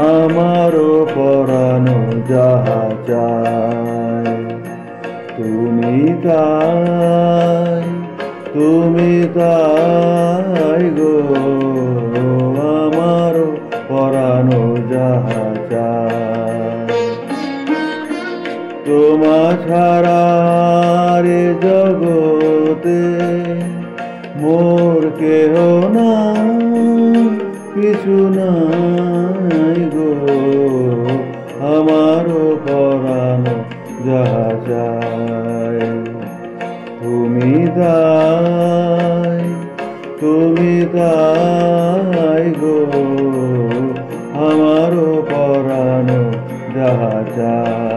আমারও পরানো যাহা চায়। তুমি তাই, তুমি তাই গো, আমারও পরানো যাহা চায়। তোমা ছাড়া রে জগতে মোর কেহ নাই, কিছু নাই গো, আমারও পরানো যাহা চায়। তুমি তাই, তুমি তাই গো, আমারও পরানো যাহা চায়।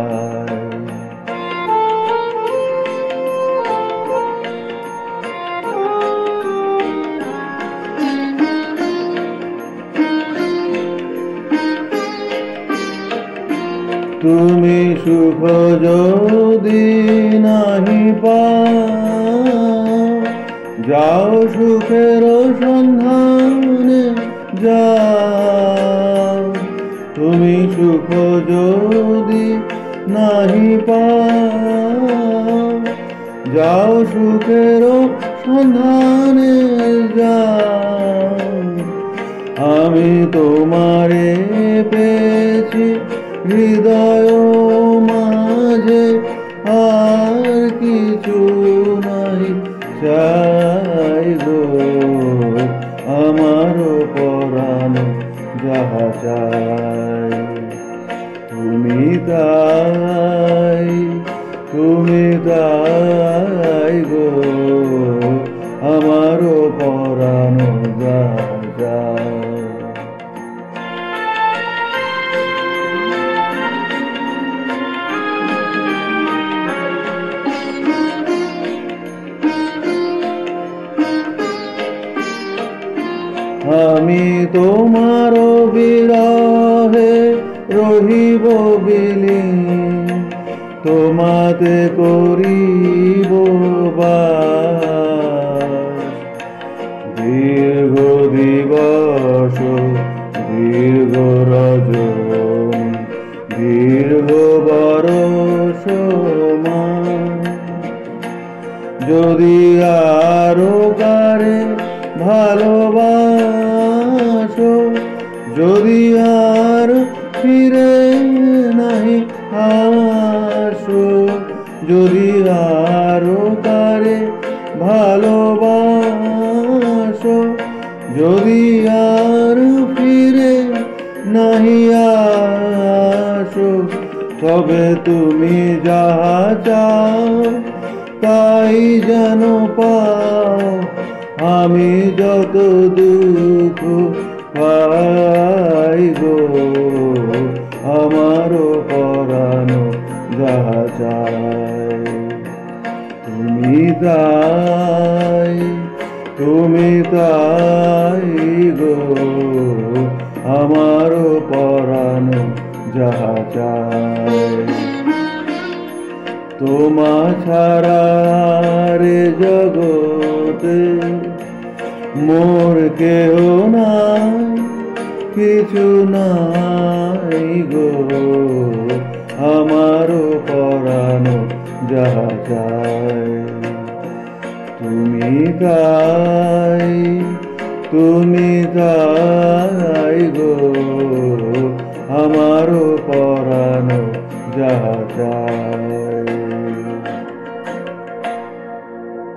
তুমি সুখ যদি নাহি পাও, যাও সুখের সন্ধানে যাও। তুমি সুখ যদি নাহি পাও, যাও সুখের সন্ধানে যাও। আমি তোমারে পেয়েছি হৃদয় মাঝে, আর কিছু নাই চাই গো, আমারও পরানো যাহা চাই। তুমি তাই, তুমি তাই গো, আমারও পরানো যাহা চাই। আমি তোমার বিরহে রহিব বিলীন, তোমাতে করিব বাস। দীর্ঘ দিবস, দীর্ঘ রজনী, দীর্ঘ বরষ মাস। যদি আরো কারে ভালোবাসো, যদি আর ফিরে নাহি আসো, যদি আরো কারে ভালোবাসো, যদি আর ফিরে নাহি আসো, তবে তুমি যাহা চাও তাই যেন পাও। আমি যত দুঃখ পাই গো, আমারও পরানো যাহা চাই। তুমি তাই, তুমি তাই গো, আমারও পরানো যাহা চাই। তোমা ছাড়া রে জগতে মোর কেহ নাই, কিছু নাই গো, আমারও পরানো যাহা চাই। তুমি তাই, তুমি তাই